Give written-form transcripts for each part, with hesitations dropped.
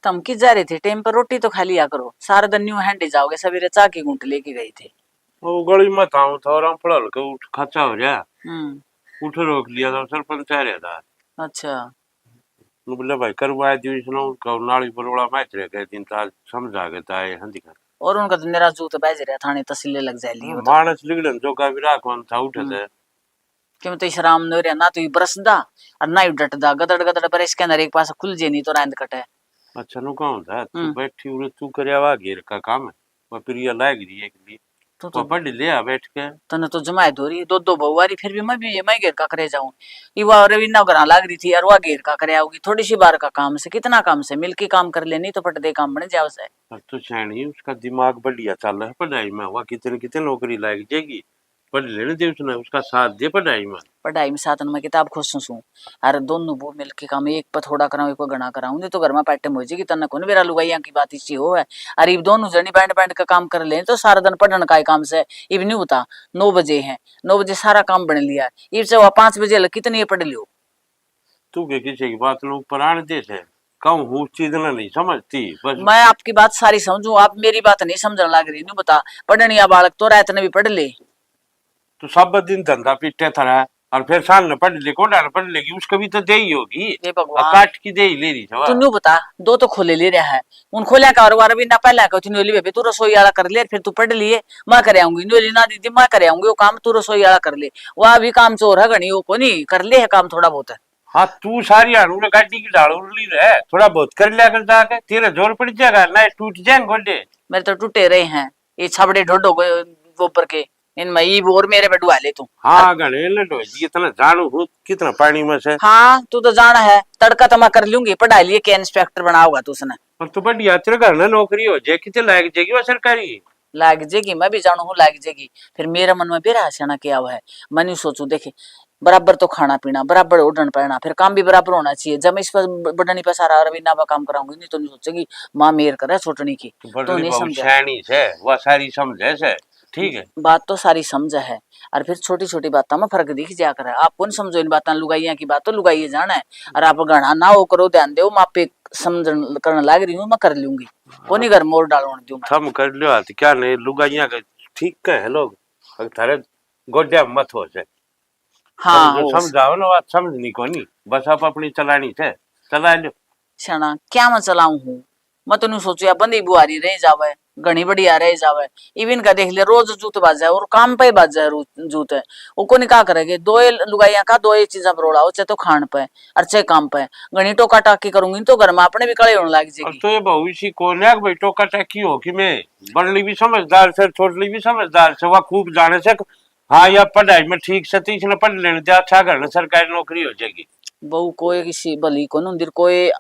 तुम की जा रही थी टाइम पर रोटी तो खा लिया करो, सारा दिन न्यू हैंडी जाओगे, सवेरे चाय की घूंट लेके गई थी। वो गली में था थोड़ा पड़ा के उठ खर्चा हो गया। हम्म। उठ रोक लिया था सरपंच आ रहा था। अच्छा। बोले भाई करवाया दिवस ना नाली बरोड़ा मैच रह गए दिन ताल समझा गए ताए हंदी कर और उनका तो मेरा जूत बैज रहा थाने तहसील लग जाएगी वो तो। मानस लिगड़न जो का विरा कौन था उठे थे क्यों तो शराम न रहा ना, तो बरसदा और ना ही डटदा, गदड़ गदड़ पर इसके अंदर एक पास खुल जे नहीं तो रांद कटे। अच्छा नु कौन था तू बैठी उरे तू करया वा घेर का काम है वो प्रिया लाग रही है कि तो पढ़ लिया बैठ के तने तो जमाए धोरी दो दो बहुवारी, फिर भी मैं भी ये मैं घेर का करे जाऊं। युवा रवीना घर लाग रही थी और वह घेर का करे आओगी, थोड़ी सी बार का काम से कितना काम से मिलके काम कर ले, नहीं तो पट दे काम बन जाओ से। अब तो छाणी उसका दिमाग बढ़िया चल रहा है पढ़ाई में, वह कितने कितने नौकरी लाग जाएगी पढ़ लेने दे उसने उसका साथ दे पढ़ाई में साथ में किताब खुश हूँ अरे दोनों वो मिलके काम, एक पर थोड़ा कराऊं एक पर घना कराऊं, नहीं तो घर में पैटम हो जाएगी। तना कौन मेरा लुगाइया की बात इसी हो है। अरे दोनों जनी बैंड बैंड का काम कर ले तो सारा दिन पढ़ने का ही काम से इब नहीं होता। 9 बजे है, 9 बजे सारा काम बन लिया, इब से वह 5 बजे लग कितनी पढ़ लियो। तू के किसी की बात लोग प्राण दे थे कहूँ हूँ चीज ना नहीं समझती बस। मैं आपकी बात सारी समझू, आप मेरी बात नहीं समझने लग रही। नहीं बता पढ़निया बालक तो रात ने भी पढ़ ले। तो सब दिन धंधा पीटे था और फिर साल न पढ़ ले कोडा पढ़ लेगी उसको भी तो दे ही होगी। ये भगवान काट की दे ही ले रही तू न्यू बता, दो तो खोले ले रहा है उन खोलिया का और भी ना पहला का न्योली बेबे तू रसोई वाला कर ले, फिर तू पढ़ लिए मैं कर आऊंगी, न्योली ना दीदी मैं कर आऊंगी, वो काम तू रसोई वाला कर ले, वह भी काम चोर है घनी वो को नहीं कर ले है काम थोड़ा बहुत है। हाँ तू सारी हारू गाड़ी की डाल उड़ली रहे थोड़ा बहुत कर लिया कर जाके तेरा जोर पड़ जाएगा ना टूट जाएंगे गोडे। मेरे तो टूटे रहे हैं ये छबड़े ढोडो गोबर के इनमें ई और मेरे पे डुआ ले तू। हाँ गणे लटो इतना जानू हूँ कितना पानी में से। हाँ तू तो जाना है तड़का तो मैं कर लूंगी, पढ़ाई लिए क्या इंस्पेक्टर बनाओगा तू उसने। और तो बढ़िया तेरे घर ना नौकरी हो जाए कितने लायक जाएगी वो सरकारी लाग जाएगी, मैं भी जानू हूँ लाग जाएगी। फिर मेरे मन में बेरा हसीना क्या हुआ है, मैं नहीं सोचू देखे बराबर तो खाना पीना बराबर उड़न पड़ना, फिर काम भी बराबर होना चाहिए। जब मैं इस पर बढ़नी पे सारा रवीना पर काम कराऊंगी नहीं तो नहीं सोचेगी माँ मेर करे छोटनी की तो नहीं समझे वह सारी समझे से ठीक है बात तो सारी समझ है। और फिर छोटी छोटी बातों में फर्क दिख जा कर आप कौन समझो इन बातें, लुगाइया की बात तो लुगाइए जाना है और आप गणा ना हो करो ध्यान दो माँ पे समझ करने लाग रही हूँ मैं कर लूंगी वो नहीं घर मोर डालो दूं थम कर लियो हाथ क्या नहीं लुगाइया का ठीक है लोग थारे गोड्या मत हो से। हाँ समझाओ ना बात समझनी को नहीं बस आप अपनी चलानी थे चला लो क्षणा क्या मैं चलाऊ हूँ, मैं तो नहीं सोचू या बंदी बुआरी रह जावे घनी बढ़िया रह जावे। इवन का देख ले रोज जूत बाज जाए और काम पे बाज जाए जूत है वो को नहीं क्या करेंगे दो लुगाइया का दो चीजा पर रोड़ा चाहे तो खान पे और चाहे काम पे घनी टोका टाकी करूंगी तो घर में अपने भी कड़े होने लग जाएगी। तो ये भविष्य को भाई टोका टाकी हो कि मैं बड़ली भी समझदार से छोटली भी समझदार से वह खूब जाने से हाँ या पढ़ाई में ठीक से तीस न पढ़ लेने दे अच्छा घर सरकारी नौकरी हो जाएगी। बहु कोई किसी भली को नहीं कोई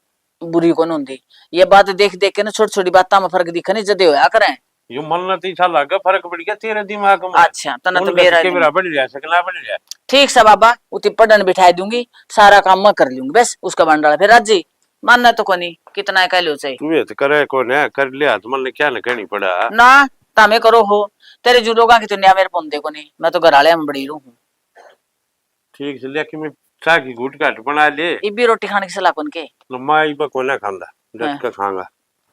बुरी को नहीं, ये बात देख देख के ना छोटी छोटी बातों में फर्क दिखा नहीं जदे होया करें यो मन न तीसा लागा फर्क पड़ गया तेरे दिमाग में। अच्छा तना तो मेरा बढ़ जाए सकला बढ़ जाए ठीक से बाबा उती पढ़न बिठाई दूंगी सारा काम मैं कर लूंगी बस उसका बंडाला फिर राजी मानना तो कोनी कितना कह लो चाहिए तू ये तो करे कौन है कर लिया तो मन क्या न कहनी पड़ा ना तामे करो हो तेरे जो लोग की दुनिया मेरे पोंदे को नहीं, मैं तो घर आले में बड़ी रहूं ठीक से लेकिन मैं चाय की घूट काट बना ले ये भी रोटी खाने की सलाह कौन के माई बा कोना खांदा डट का खांगा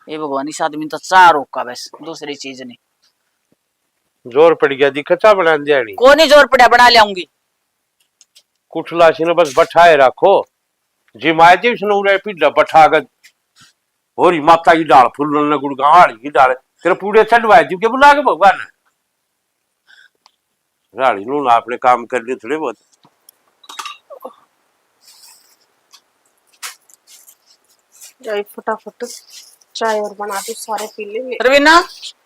ये भगवान इस आदमी तो चार रोका बस दूसरी चीज नहीं जोर पड़ गया दी कच्चा बना दिया नहीं को नहीं जोर पड़ा बना ले आऊंगी कुठला सी बस बैठाए रखो जी माए जी सुनो रे पीड़ा बैठा कर होरी माता की डाल फूल न गुड़गाड़ की डाल तेरे पूरे चढ़वाए जी के बुला के भगवान राड़ी नू ना अपने काम कर लिए थोड़े बहुत जाए फटाफट चाय और बना दो सारे पी लेंगे। रवीना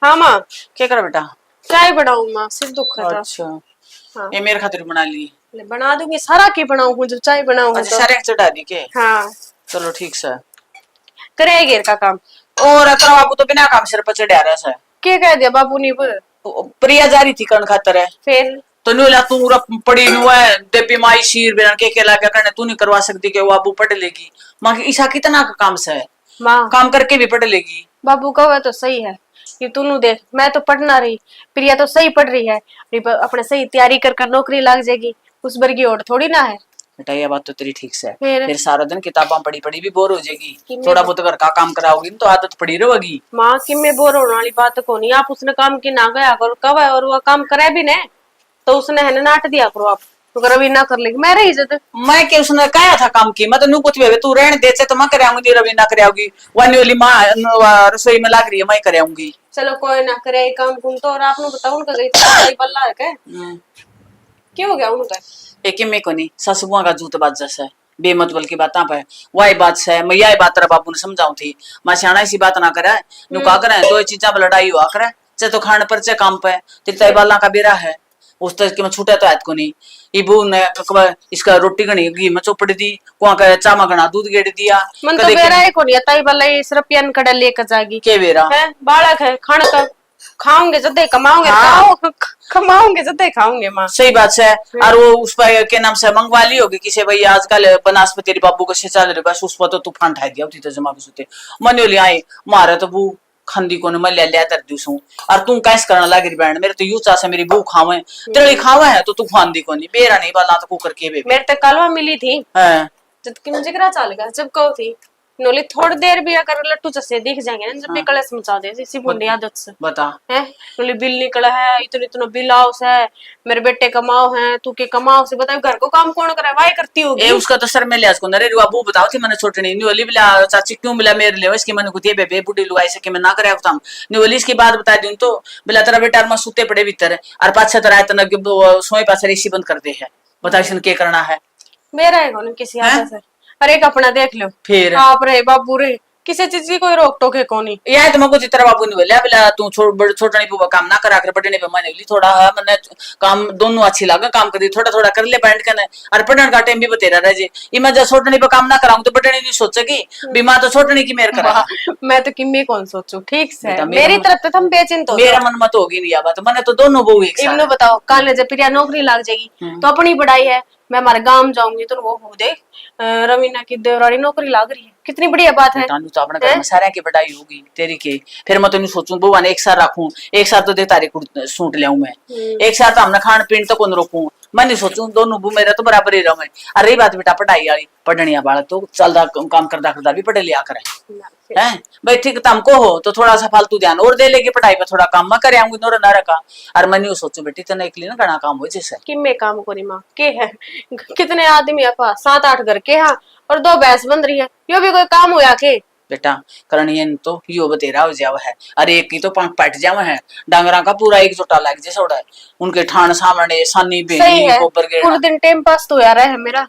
हाँ माँ क्या कर बेटा चाय बनाऊं माँ सिर दुख रहा था। अच्छा हाँ ये मेरे खातिर बना ली ले बना दूंगी सारा के बनाऊं हूँ जब चाय बनाऊं अच्छा तो सारे चढ़ा दी के हाँ चलो ठीक से करे घेर का काम और अतरा बाबू तो बिना काम सिर पर चढ़ा रहा है क्या कह दिया बाबू ने प्रिया जा रही थी कर्ण खातर है फिर तो न्यूला तू पड़ी हुआ है देवी माई शीर बिना के लगा करने तू नहीं करवा सकती कि वो बाबू पढ़ लेगी माँ की ईशा कितना का काम से है माँ काम करके भी पढ़ लेगी बाबू कहो तो सही है कि तू देख मैं तो पढ़ना रही प्रिया तो सही पढ़ रही है अपने सही तैयारी कर नौकरी लग जाएगी उस वर्गी और थोड़ी ना है बेटा ये बात तो तेरी ठीक से है। फिर? फिर सारा दिन किताबा पढ़ी पढ़ी भी बोर हो जाएगी, कि मैं- थोड़ा बहुत घर का काम कराओगी तो आदत पड़ी रहेगी। माँ कि मैं बोर होने वाली बात को नहीं, आप उसने काम की ना गया करो कब है, और वो काम करे भी ने तो उसने है ना नाट दिया करो आप, तो रवि ना कर लेगी मेरे इज्जत। मैं क्या उसने कहा था काम की, मैं तो न्यू कुछ भी तू रहने दे तो मैं कराऊंगी, रवि ना कराऊंगी, वाली वाली माँ रसोई में लाग रही है मैं कराऊंगी। चलो कोई ना करे ये काम कुम तो, और आपने बताओ उनका गई तो बल्ला है क्या, क्या हो गया उनका? एक में को नहीं ससुआ का जूत बात जैसा है बेमतबल की बात पे वही बात से मैं यही बात तेरा बाबू ने समझाऊ थी, मैं सियाना ऐसी बात ना करे नु का करे दो चीजा पर लड़ाई हुआ करे, चाहे तो खाने पर चाहे काम पे तेरे बाला का बेरा है उस तरह के मैं छूटा तो ऐत को नहीं। इबू ने इसका रोटी गणी घी में चोपड़ दी, कुआ का चामा गणा दूध गेड़ दिया, मन तो बेरा है को नहीं आता ही बल्ला ये सिर्फ पियन कड़ा लेकर जाएगी के बेरा है, बालक है खाने का खाओगे जदे कमाओगे, हाँ। कमाओगे जदे खाओगे माँ। सही बात है। और वो उस पर के नाम से मंगवा ली होगी किसी भाई आजकल बनास्पति तेरी बाबू को सिंचा रहे बस उस पर तो तूफान ठाई दिया तो जमा भी सुते मनो ले आए मारे तो वो खंदी को मैं ले लिया तर दूसू और तू कैस करना लगी बैंड मेरे तो यू चाह मेरी बू खावे तेरे खावे है तो तू खांदी को नहीं बेरा नहीं बाला तो कुकर के बे मेरे तक कलवा मिली थी है जब कि मुझे करा चलेगा जब कहो थी नोली थोड़ी देर भी अगर लट्टू चसे दिख जाएंगे ना जब भी कलश मचा दे इसी बुंडी आदत से बता है, नोली बिल निकला है इतना इतना बिल हाउस है, मेरे बेटे कमाओ है तू के कमाओ से बताओ घर को काम कौन करे वाई करती होगी। ए उसका तो सर में लिया उसको नरे बाबू बताओ थी मैंने छोटे नहीं न्यूली बिला चाची क्यों मिला मेरे लिए इसकी मैंने कुछ बेबे बुढ़ी लुआई से कि मैं ना करे काम न्यूली इसकी बात बता दूं तो बिला तेरा बेटा मैं सूते पड़े भीतर और पाछे तरह इतना सोए पाछे रेसी बंद कर दे है बता इसने क्या करना है मेरा है कौन किसी आदत से, अरे एक अपना देख लो फिर आप रहे बाबू रे किसी चीज की कोई रोक टोक है कोनी यह तो मको तेरा बाबू नहीं बोला बिला तू छोटा नहीं पुआ काम ना करा कर पढ़ने पे मैंने बोली थोड़ा है मैंने काम दोनों अच्छी लगा काम कर दी थोड़ा थोड़ा कर ले बैंड करने और पढ़ने का टाइम भी बतेरा रह जे मैं जब छोटनी पे काम ना कराऊं तो पढ़ने नहीं सोचेगी बीमार तो छोटनी की मेरे करा मैं तो किम्मी कौन सोचू ठीक से बेटा, मेरी तरफ तो हम बेचिंत हो मेरा मन मत होगी नहीं बात मैंने तो दोनों बहू एक साथ इब्नो बताओ कल जब प्रिया नौकरी लग जाएगी तो अपनी पढ़ाई है, मैं हमारे गांव जाऊंगी तो वो हो देख रवीना की देवरानी नौकरी लग रही है कितनी बढ़िया बात है। तो अपने घर में सारे की बढ़ाई होगी तेरी के फिर मैं तो नहीं सोचूं बुआ ने एक साथ रखूं एक साथ तो दे तारी सूट ले मैं एक साथ हमने खान पीन तो कौन रोकूं मैं नहीं सोचूं दोनों बू मेरा तो बराबर ही रहे। और रही बात बेटा पढ़ाई वाली पढ़निया वाला तो चलदा काम करदा भी पढ़े लिया करे है भाई ठीक तमको हो तो थोड़ा सा फालतू ध्यान और दे लेगी पढ़ाई पे थोड़ा काम मैं करे आऊंगी नोरा ना रखा और मैं नहीं सोचू बेटी तेने एक ना घना काम हो जैसे कि मैं काम करी माँ के है कितने आदमी है पास 7-8 घर के हाँ और 2 भैंस बन रही है यो भी कोई काम होया के बेटा करनी तो यो बतेरा हो जावा है अरे एक की तो पंख पट जावा है डांगरा का पूरा एक जोटा लग जैसा उड़ा है उनके ठाण सामने सानी बेनी गोबर गेड़ा पूरे दिन टाइम पास तो यार है मेरा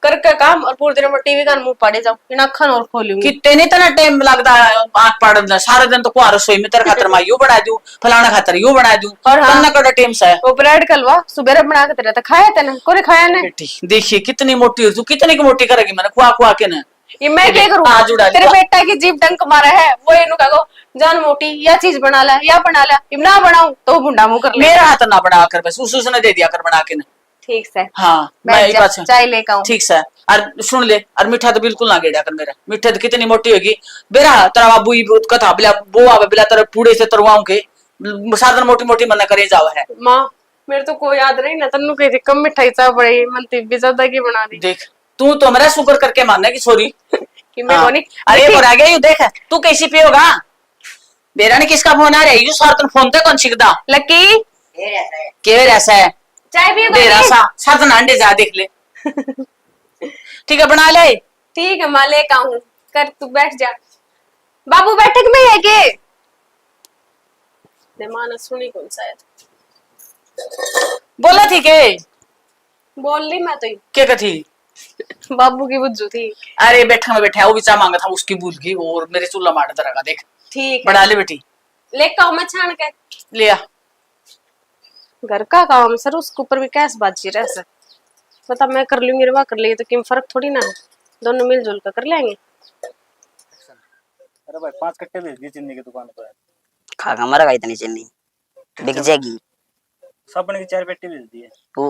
करके काम और पूरे दिन मैं टीवी का मुंह पड़े जाऊं इन अखन और खोलूंगी कितने नहीं तना टाइम लगता आंख पड़ना सारा दिन तो कुआर रसोई में तेरे खातर मैं यू बना दूं फलाना खातर यू बना दूं और हाँ कड़ा टाइम से वो ब्रेड कलवा सुबह बना के तेरे तो खाया तेने कोई खाया ने बेटी देखिए कितनी मोटी हो तू कितनी की मोटी करेगी मैंने खुआ खुआ के ना ये मैं क्या करूँ तेरे बेटा की जीभ डंक मारा है वो इनु कहो जान मोटी या चीज बना ला या बना ला इब ना बनाऊं तो बुंडा मुंह कर ले मेरा हाथ ना बना कर बस उसने दे दिया कर बना के ना ठीक से हाँ मैं चाय लेकर आऊं ठीक से और सुन ले और मीठा तो बिल्कुल ना गेड़ा कर मेरा मीठा तो कितनी मोटी होगी बेरा तेरा बाबू कथा बिला वो आवे बिला तेरे पूड़े से तरवाऊं के साधन मोटी मोटी मना करे जावा है माँ मेरे तो कोई याद नहीं ना तन्नू कही थी कम मिठाई चाह पड़ी मनती भी ज्यादा की बना दी देख तू तो मेरा शुक्र करके मानना की सॉरी कि मैं कोनी अरे और आ गया यू देख तू कैसी पियोगा बेरा ने किसका फोन आ रहा है यू सार तुम फोन ते कौन छिकदा लकी के ऐसा है चाय भी बेरा सा साधन अंडे जा देख ले ठीक है बना ले ठीक है माँ लेकर आऊं कर तू बैठ जा बाबू बैठक में है के माना सुनी कौन शायद बोला थी के बोल ली मैं तो क्या कथी बाबू की बुज्जू थी अरे बैठा में बैठा वो भी चाह मांगा था उसकी भूल की और मेरे चूल्हा मार तरह का देख ठीक बना ले बेटी लेकर आओ मैं छान के लिया घर का काम सर उसके ऊपर भी कैसे बाजी रह सर पता मैं कर लूंगी रवा कर लेगी तो किम फर्क थोड़ी ना है दोनों मिलजुल कर लेंगे। अरे भाई 5 कट्टे भेज दिए चीनी की दुकान पर खा मरेगा इतनी चीनी बिक जाएगी साबुन की 4 पेटी भेज दिए वो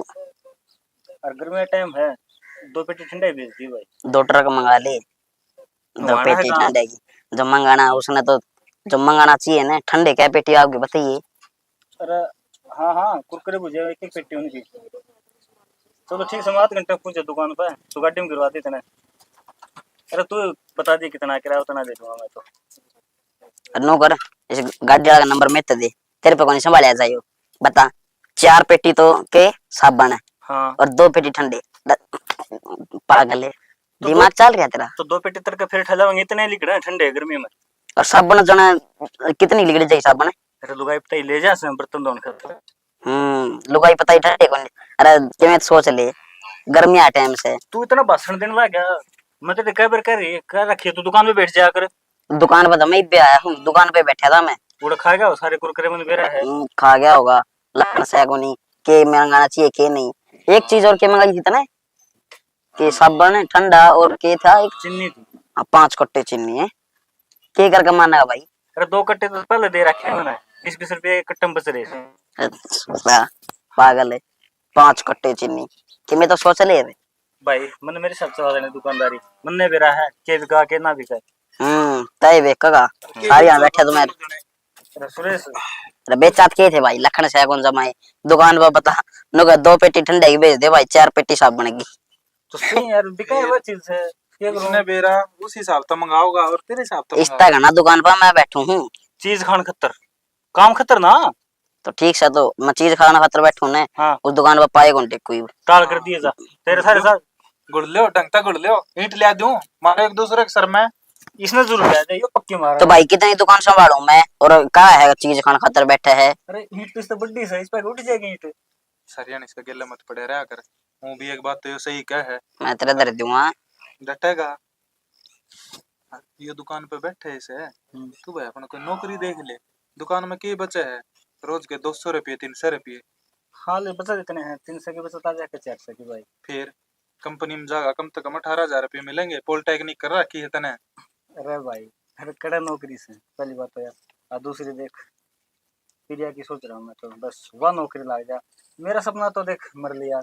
और गर्मी का टाइम है 2 पेटी ठंडा भेज दी भाई 2 ट्रक मंगा ले 2 पेटी ठंडे की जो मंगाना उसने तो जो मंगाना चाहिए ना ठंडे क्या पेटी आपकी बताइए। अरे हाँ हाँ कुरकुरे भुजिया 1-1 पेटी उनकी चलो ठीक है, हम आध घंटे पूछे दुकान पे तो गाड़ी में गिरवा देते ना। अरे तू बता दी कितना किराया उतना दे दूंगा मैं तो। नो कर, इस गाड़ी वाला का नंबर मैं तो दे, तेरे पे कौन संभाला जाए। बता, 4 पेटी तो के साबुन है हाँ और 2 पेटी ठंडे। पागल है, तो दिमाग चल रहा है तेरा। तो 2 पेटी तरह फिर ठहराएंगे, इतने लिख रहे हैं ठंडे गर्मी में। और साबुन जना कितनी लिगड़ी जाए साबुन। अरे लुगाई पता ही ले जा से बर्तन धोने खातिर। लुगाई पता ही ठंडे कौन। अरे तुम्हें सोच ले, गर्मी आ टाइम से तू इतना भाषण देने लग गया। मैं तो कई बार कह रही कह रखी है, तू दुकान पे बैठ जाया कर। दुकान पर तो मैं भी आया हूँ, दुकान पे बैठा था मैं। उड़ा खा गया वो सारे कुरकुरे में बेरा है। खा गया होगा लखन से को नहीं के मंगाना चाहिए के नहीं। एक चीज और के मंगाई थी तने कि साबुन ठंडा और के था एक चिन्नी थी। 5 कट्टे चीनी है के करके माना भाई। अरे 2 कट्टे तो पहले दे रखे हैं मैंने, 20-20 रुपए कट्टम बच रहे थे। अच्छा, पागल है, 5 कट्टे चीनी कि मैं तो सोच ले रे। भाई मैंने मेरे हिसाब से वाले दुकानदारी मन्ने बेरा है के बिका के ना बिका। तय बेचेगा सारी यहाँ बैठे तुम्हारे। अरे सुरेश अरे बेचात के थे भाई लखन से कौन जमाए दुकान पर बता। नुका 2 पेटी ठंडे की बेच दे भाई, 4 पेटी साबुन की। तो सही यार बिका है वो चीज है। ये उसने बेरा उस हिसाब से मंगाओगा और तेरे हिसाब से इस तक ना दुकान पर मैं बैठू हूँ चीज खान खतर काम खतर ना। तो ठीक से तो मैं चीज खाना खातर बैठू ने। हाँ उस दुकान पर पाए घंटे कोई टाल कर दिए जा तेरे सारे साथ। गुड़ लियो ढंग तक गुड़ लियो, ईंट लिया दूं मारो एक दूसरे के सर में। इसने जरूर लिया जाए, ये पक्की मारा तो भाई कितनी दुकान संभालू मैं और कहा है चीज खाना खातर बैठे है। अरे ईंट तो इससे बड़ी है, इस पर उठ जाएगी ईंट। सरिया इसका गिल्ला मत पड़े रहा कर। वो भी एक बात तो ये सही कह है, मैं तेरे दर दूंगा डटेगा। ये दुकान पे बैठे इसे तू भाई अपना कोई नौकरी देख ले। दुकान में के बचे है रोज के 200 रुपये 300 रुपये। हाँ ले बचा इतने हैं 300 के बचा जाके 400 की भाई। फिर कंपनी में जागा कम से कम 18,000 रुपये मिलेंगे। पॉलिटेक्निक कर रखी है तने। अरे भाई अरे कड़ा नौकरी से पहली बात तो यार। और दूसरी देख प्रिया की सोच रहा हूँ मैं तो बस वह नौकरी लग जा। मेरा सपना तो देख मर लिया,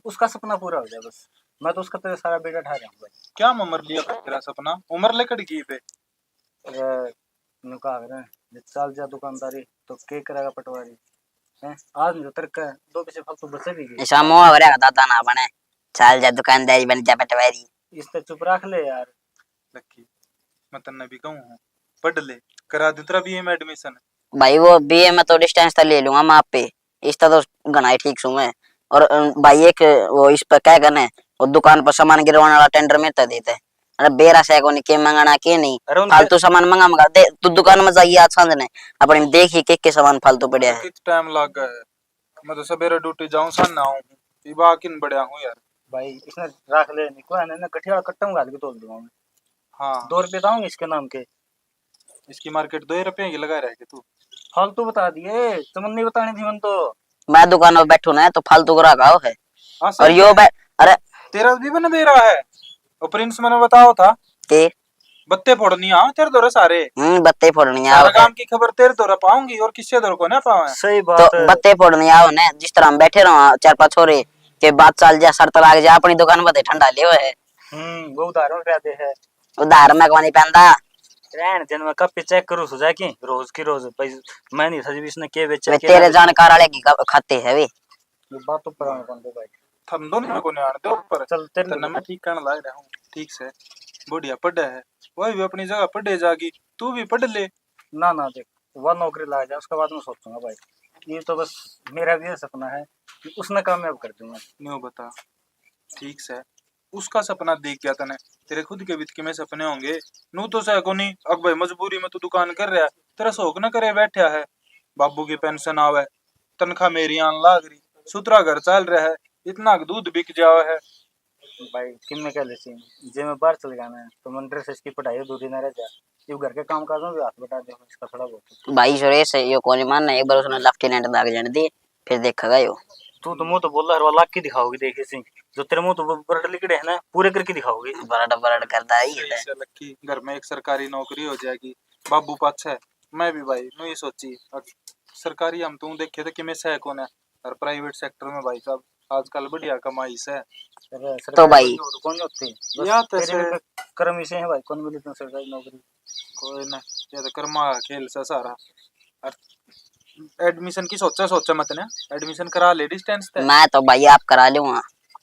उसका सपना पूरा हो जाए बस। मैं तो उसका तो सारा बेटा ठा रहा हूँ भाई। क्या उम्र लिया तेरा सपना उम्र लेकर की पे। अरे नुका रहे चल जा दुकानदारी तो के करेगा पटवारी है। आज नहीं तो तरक 2 पैसे फालतू बचे भी गए। ऐसा मुंह भरे का दादा ना बने, चल जा दुकानदारी बन जा पटवारी। इस पे चुप रख ले यार। लक्की मैं तन्ने भी कहूँ पढ़ ले करा दे तेरा बीए में एडमिशन। भाई वो बीए में तो डिस्टेंस तो ले लूंगा मैं आप पे, इसका तो घना ही ठीक सू मैं। और भाई एक वो इस पर क्या करने वो दुकान पर सामान गिरवाने वाला टेंडर में तो देते। अरे बेरा से को नहीं के मंगाना के नहीं फालतू सामान मंगा दे। तू दुकान में जाइए आज सांझ ने अपने देखी के सामान फालतू पड़े है। कितना टाइम लग गया है। मैं तो सवेरे ड्यूटी जाऊं सन ना आऊं इबा किन बढ़िया हूं यार। भाई इसने रख ले निको है ना कठिया कट्टा गाल के तोल दूंगा मैं। हाँ 2 रुपए दाऊंगी इसके नाम के। इसकी मार्केट 2 रुपए की लगा रहे तू। फालतू बता दिए तुमने नहीं बतानी थी मन तो। मैं दुकान में बैठू ना तो फालतू करा गाओ है। हाँ और यो अरे तेरा भी बना दे रहा है। और प्रिंस मैंने बताओ था के बत्ते फोड़नी आ तेरे दौरे सारे। बत्ते फोड़नी आओ सारा काम की खबर तेरे दौरे पाऊंगी और किससे दौरे को ना पावे। सही बात तो है। बत्ते फोड़नी आओ ने जिस तरह हम बैठे रहो 4-5 छोरे के बात चल जा शर्त लाग जा अपनी दुकान में ठंडा लियो है। वो उदाहरण क्या दे है। उधार में कौन पहनता रहन जन मैं कब पे चेक करूं सुजा की रोज की रोज भाई। मैं नहीं सजी इसने के बेचा वे तेरे जानकार वाले की खाते है वे। ये बात तो पुराना कौन दे भाई। थम दोनों को नहीं आने दो पर चल तेरे तन्ने मैं ठीक करने लग रहा हूँ ठीक से। बढ़िया पढ़ा है वही भी अपनी जगह पढ़े जागी तू भी पढ़ ले। ना ना देख वह नौकरी लग जाए उसके बाद मैं सोचूंगा भाई। ये तो बस मेरा भी सपना है कि उसने कामयाब कर दूंगा। न्यू बता ठीक से उसका सपना देख गया तने तेरे खुद के भी किमें सपने होंगे। नू तो सह को नहीं अब भाई मजबूरी में तू दुकान कर रहा है तेरा शौक न करे बैठा है। बाबू की पेंशन आवे तनख्वाह मेरी आन लाग रही सुतरा घर चल रहा है इतना दूध बिक जावा है। भाई किन में क्या लेसी जे मैं बाहर चले जाना है तो मन ड्रेस इसकी पढ़ाई दूरी ना रह जा। ये घर के काम काज में भी हाथ बटा दे इसका थोड़ा बहुत। भाई सुरेश यो कौन मानना एक बार उसने लेफ्टिनेंट दाग जाने दे फिर देखा यो। तू तो मुंह तो बोल रहा है लाख की दिखाओगी देखे सिंह जो तेरे मुंह तो बरड लिखड़े है ना पूरे करके दिखाओगी। बरड करता ही है। से लक्की घर में एक सरकारी नौकरी हो जाएगी बाबू पाछ है। मैं भी भाई मैं ये सोची सरकारी हम तू देखे तो किमें से कौन है और प्राइवेट सेक्टर में भाई साहब आजकल बढ़िया कमाई से। तो भाई कौन होती या तो तेरे भी कर्म से है भाई कौन मिली तुम सरकारी नौकरी। कोई ना ये तो कर्मा खेल से सारा। एडमिशन की सोचा मत ने एडमिशन करा ले डिस्टेंस ते। मैं तो भाई आप करा लूंगा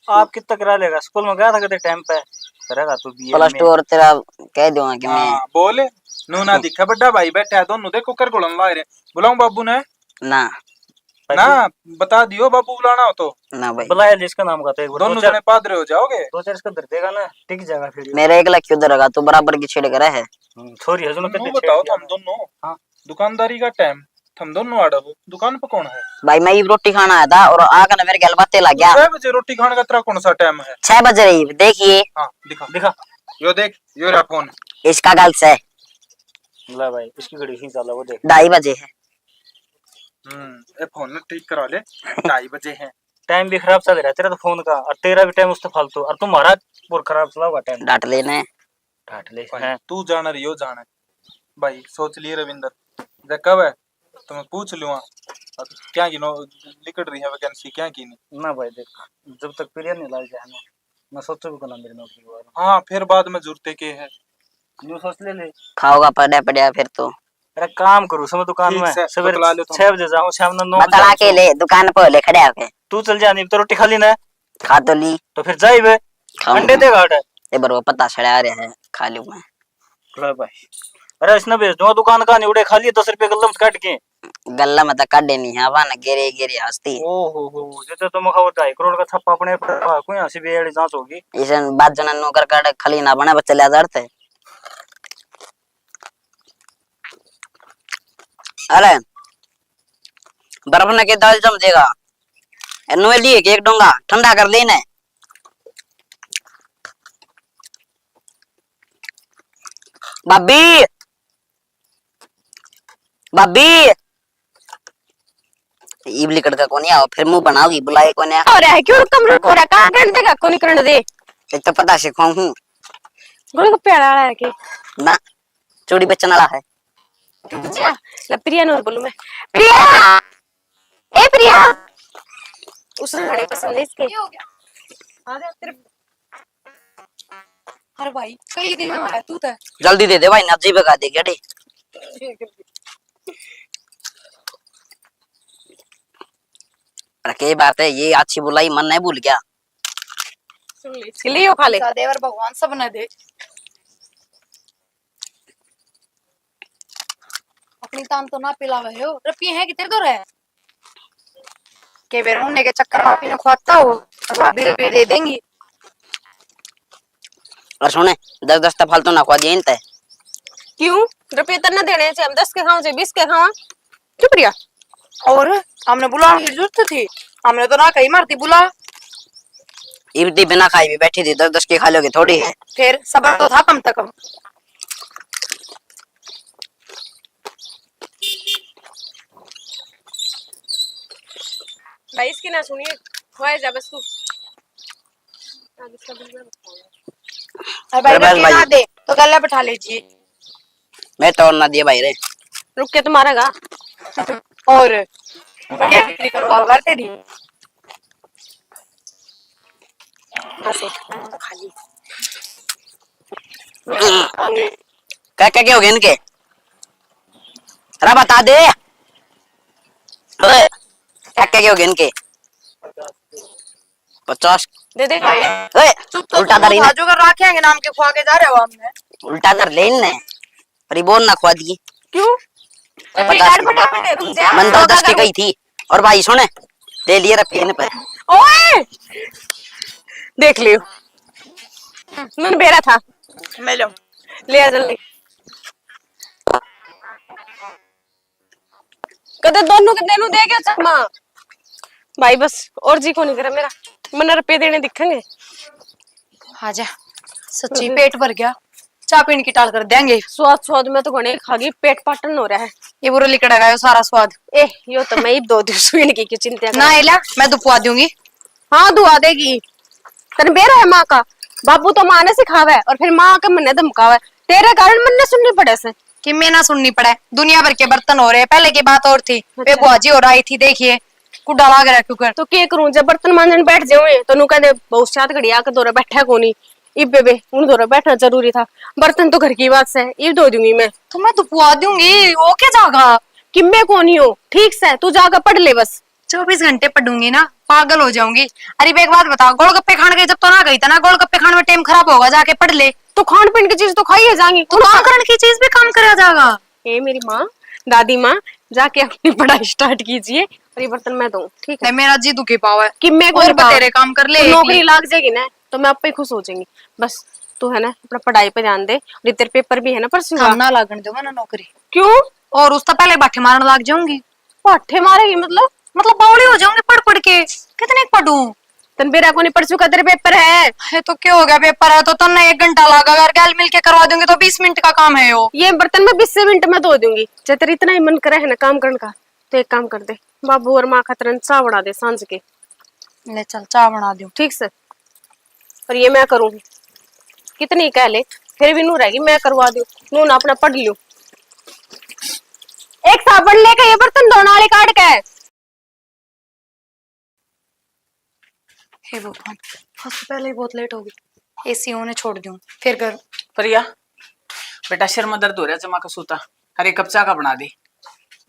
आप कितना करा लेगा? स्कूल में गया था कभी टाइम पे? करेगा तू बी प्लस टू और तेरा कह दूंगा कि मैं हाँ बोले नू ना दिखा बड़ा भाई बैठा है दोनों देखो कर गोलन ला रहे बुलाऊं बाबू ने ना ना बता दियो बाबू बुलाना हो तो ना भाई। बुलाया जिसका नाम का तो एक बार दोनों जने पादरे हो जाओगे। दो चार इसका दर देगा ना, टिक जाएगा फिर ये। मेरे एक लाख क्यों दरेगा तू बराबर की छेड़ करे है। छोरी हजू नू बताओ तुम दोनों हाँ। दुकानदारी का टाइम तुम दोनों आड़ा हो दुकान पे कौन है? भाई मैं ही रोटी खाना आया था और आकर ना मेरे गल बातें लग गया। 6 बजे रोटी खाने का तेरा कौन सा टाइम है? 6 बज रही देखिए। हाँ दिखा दिखा यो देख यो रहा फोन। इसका गल से ला भाई इसकी घड़ी ही चला वो देख 2:30 बजे है। ये फोन ठीक करा ले 2:30 बजे है। टाइम भी खराब चल रहा है तेरा तो फोन का, और तेरा भी टाइम उससे फालतू, और तुम्हारा पूरा खराब चला हुआ टाइम। डांट लेने डांट ले भाई, तू जाना रियो जाना भाई सोच लिए रविंदर जब कब है तो मैं पूछ लूंगा क्या की नो लिखट रही है वैकेंसी क्या की नहीं ना भाई देख, जब तक पीरियड नहीं लाल जाए ना मैं सोचो भी कोना मेरी नौकरी के बारे हाँ फिर बाद में जुड़ते के है में। यूं सोच ले खाओगा पड़ा पड़ा फिर तो अरे काम करूँ समय दुकान ठीक में से, सवेरे बतला लो तुम। 6 बजे जाऊँ शाम को 9 बतला बजे के ले दुकान पर ले खड़े होके तू चल जा, नहीं तो रोटी खा ली ना खा तो ली तो फिर जाई बे अंडे देगा आटे ये बरो पता छड़ा रहे है खा लूं मैं। ले भाई, अरे इसने भेज दूंगा दुकान का, नहीं उड़े खा लिए 10 रुपए गल्लम से काट के। गल्ला में तो काटे नहीं है वन गिरे गिरे हंसती ओ हो जैसे तुम खाओ 2.5 करोड़ का छप्पा अपने पर कोई हंसी बेड़ी जांच होगी। इसन बात जन नौकर काट खली ना बने बच्चे ले जाते। अरे बर्फ ने के दाल जम देगा नो लिए एक डोंगा ठंडा कर देने भाभी भाभी इबली कड़का कोनी आओ फिर मुंह बनाओगी बुलाए कोने और है क्यों कमरे को रहा काम करने देगा कोनी करने दे एक तो पता सिखाऊं हूँ गोल को प्यारा आ रहा है कि ना चूड़ी बेचने वाला है। ले प्रिया नूर बोलूं मैं, प्रिया ए प्रिया उसने घड़े पसंद है इसके हो गया आ जा तेरे। अरे भाई कई दिन में आया तू तो जल्दी दे दे भाई नब्जी भगा दे गया के बात है ये अच्छी बुलाई मन नहीं भूल गया। सुन ले इसके लिए खा ले देवर भगवान सब न दे अपनी तान तो ना पिलावे हो रुपये है कि तेरे तो रहे के बेर होने के चक्कर में पीने खुआता हो तो भाभी रुपये दे देंगी। और सुने 10-10 तो फालतू ना खुआ दिए इनते क्यों रुपये तो ना देने से हम 10 के खाओ चाहे 20 के खाओ क्यों प्रिया। और हमने बुलाने की जरूरत थी, हमने तो ना कहीं मारती बुला इब्दी बिना खाई भी बैठी थी 10-10 की खा लोगे थोड़ी है। फिर सबर तो था कम तक। भाई इसकी ना सुनिए खोए जा बस तू अरे भाई बस रुपये ना भाई। दे तो गला बैठा लीजिए मैं तो ना दिए भाई रे रुक के तुम्हारा गा और बढ़िया बिक्री करवा करते थी ऐसे तो खाली क्या हो गया इनके अरे बता दे क्या हो गया इनके 50 दे दे चुप तो उल्टा कर जो कर रखेंगे नाम के खुआ के जा रहे हो हमने उल्टा कर ले इनने अरे बोल ना खुआ दी क्यों 50 मन तो 10 की गई थी और भाई सुने ले लिए रुपये इन पर ओए देख लियो मन बेरा था मैं लो ले आ जल्दी कदे दोनों के देनू दे गया चकमा भाई बस और जी को नहीं करा मेरा मन रुपये देने दिखेंगे। आजा सच्ची पेट भर गया, चाय पीने की टाल कर देंगे। स्वाद स्वाद में तो घने खागी पेट पाटन हो रहा है। ये बुरा लिकड़ा गया सारा स्वाद। ए यो तो मैं ही 2 दिन सुन की क्यों चिंता ना एला मैं दुपवा दूंगी। हाँ दुआ देगी तन बेरा है माँ का बाबू तो माँ ने सिखावा है और फिर माँ का मन ने धमकावा है तेरे कारण मन ने सुननी पड़े से कि मैं ना सुननी पड़े, दुनिया भर के बर्तन हो रहे, पहले की बात और थी। वे बुआ जी और आई थी देखिए कुड़ा लाग रहा क्यों कर तो के करूं जब बर्तन मांजन बैठ जाऊं तो नु कहदे बहुत सात घड़िया के दौरे बैठा कोनी इबे बे उन दौरे बैठना जरूरी था बर्तन तो घर की बात से इब दो दूंगी मैं तो मैं दुपवा दूंगी वो क्या जागा किम्बे कोनी हो ठीक से तू जाकर पढ़ ले बस 24 घंटे पढ़ूंगी ना पागल हो जाऊंगी। अरे एक बात बताओ, गोलगप्पे खाने गई जब तो ना गई था ना, गोलगप्पे खाने में टाइम खराब होगा, जाके पढ़ ले। तो खान पीन की चीज तो खाई है जाएंगी, तो काम करने की चीज भी काम करा जाएगा। ए मेरी माँ, दादी माँ, जाके अपनी पढ़ाई स्टार्ट कीजिए और ये बर्तन मैं दूं, ठीक है? मेरा जी दुखी पावा है कि मैं और बतेरे काम कर ले। तो एक नौकरी ही। लग जाएगी ना तो मैं आपे खुश हो जाएंगी। बस तू है ना अपना पढ़ाई पे ध्यान दे, और तेरे पेपर भी है ना परसों का। हम ना लागण दो मैं नौकरी। क्यों? और उससे पहले बाठे मारने लग जाऊंगी। पाठे मारेगी मतलब? मतलब बावली हो जाऊंगी पढ़ पढ़ के। कितने पढ़ूं? तन बेरा को नहीं परसों का तेरे पेपर है। तो क्या हो गया, पेपर है तो तन्ने 1 घंटा लगा, अगर गैल मिल के करवा दूंगी तो 20 मिनट का काम है वो। ये बर्तन मैं 20 मिनट में धो दूंगी। जब तेरा इतना ही मन करे है ना काम करने का, तो एक काम कर दे, बाबू और माँ खातर चाह बना दे सांझ के। ले चल चाय बना दूं। ठीक से। और ये मैं करूंगी, कितनी कह ले, फिर भी नू रहेगी, मैं करवा दूं। नू ना अपना पढ़ लियो। एक साबुन लेके ये बर्तन धोने वाले काट के। हे भगवान, फर्स्ट पहले ही बहुत लेट हो गई। एसी होने छोड़ दूं फिर कर। प्रिया बेटा सिर में दर्द हो रहा है, जमा का सूता, अरे कप चाय का बना दे।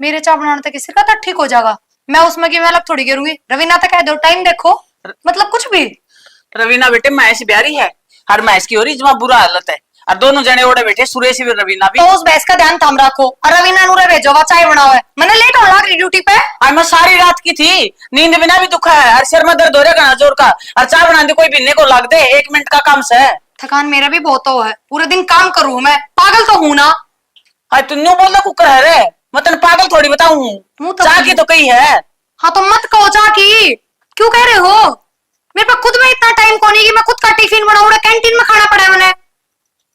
मेरे चाय बनाने तक सिर का तक ठीक हो जाएगा। मैं उसमें की मैं अलग थोड़ी करूंगी। रवीना तक कह दो टाइम देखो, मतलब कुछ भी। रवीना बेटे मैच ब्यारी है, हर मैच की हो रही जमा बुरा हालत है, और दोनों जने ओढ़े बैठे, सुरेश भी रवीना भी। तो उस भैंस का ध्यान थाम रखो और रवीना नूरे भेजो, वह चाय बनाओ है। मैंने लेट होने लग रही ड्यूटी पे। और मैं सारी रात की थी, नींद बिना भी दुखा है, और सिर में दर्द हो रहा है जोर का, और चाय बना दे कोई पीने को लाग दे, 1 मिनट का काम से। थकान मेरा भी बहुत हो है, पूरे दिन काम करूं मैं, पागल तो हूं ना। हाय तू न्यू बोल कुकर है रे, मैं तेन पागल थोड़ी बताऊं। मुंह तो चाय की तो कही है। हाँ तो मत कहो चाह की, क्यों कह रहे हो? मेरे पास खुद में इतना टाइम को नहीं कि मैं खुद का टिफिन बनाऊं, कैंटीन में खाना पड़ा है मैंने।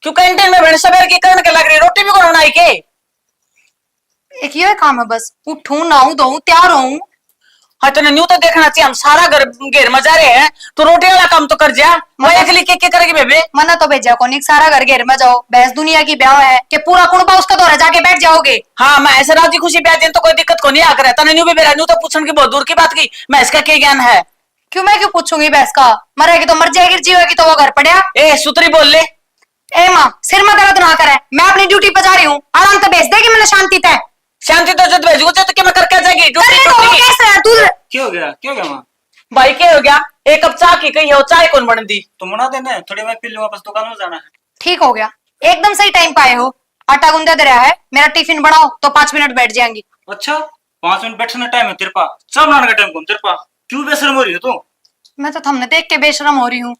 क्यों कैंटीन में बहन सवेर की करने के लग रही, रोटी भी को बनाई के। एक ये काम है बस, उठूं नहाऊं धोऊं तैयार होऊं। हाँ तो न्यू तो देखना चाहिए, हम सारा घर घेर मजा रहे हैं, तो रोटी वाला काम तो कर जा। मैं अकेली के करेगी बेबे? मना तो भेजा को नहीं, सारा घर घेर में जाओ, बहस दुनिया की ब्याह है कि पूरा कुड़बा उसका दौरा जाके बैठ जाओगे। हाँ मैं ऐसे राजी खुशी ब्याह दिन तो कोई दिक्कत को नहीं आकर रहता, न्यू भी मेरा न्यू तो पूछने की बहुत दूर की बात की, मैं इसका क्या ज्ञान है। क्यों मैं क्यों पूछूंगी बहस का? मरेगी तो मर जाएगी, जीवेगी तो वो घर पड़ेगा। ए सुतरी बोल ले। ए माँ सिर में दर्द ना करे, मैं अपनी ड्यूटी पे जा रही हूँ, आराम से भेज देगी मैंने शांति तय। शांति तो जब भेजू तो क्या मैं करके आ जाएगी कर ले तो वो कैसे है तू? क्या हो गया, क्या हो गया माँ? भाई क्या हो गया, एक कप चाय की कही है, वो चाय कौन बन दी? तुम बना देना, थोड़ी मैं पी लूँ, वापस दुकान में जाना है। ठीक हो गया, एकदम सही टाइम पे आए हो। आटा गूंदा दे रहा है, मेरा टिफिन बनाओ तो 5 मिनट बैठ जाएंगी। अच्छा 5 मिनट बैठने टाइम है तेरे पास, चाय बनाने का टाइम कौन तेरे पास? क्यों बेशर्म हो रही है तू? मैं तो थमने देख के बेशरम हो रही हूँ।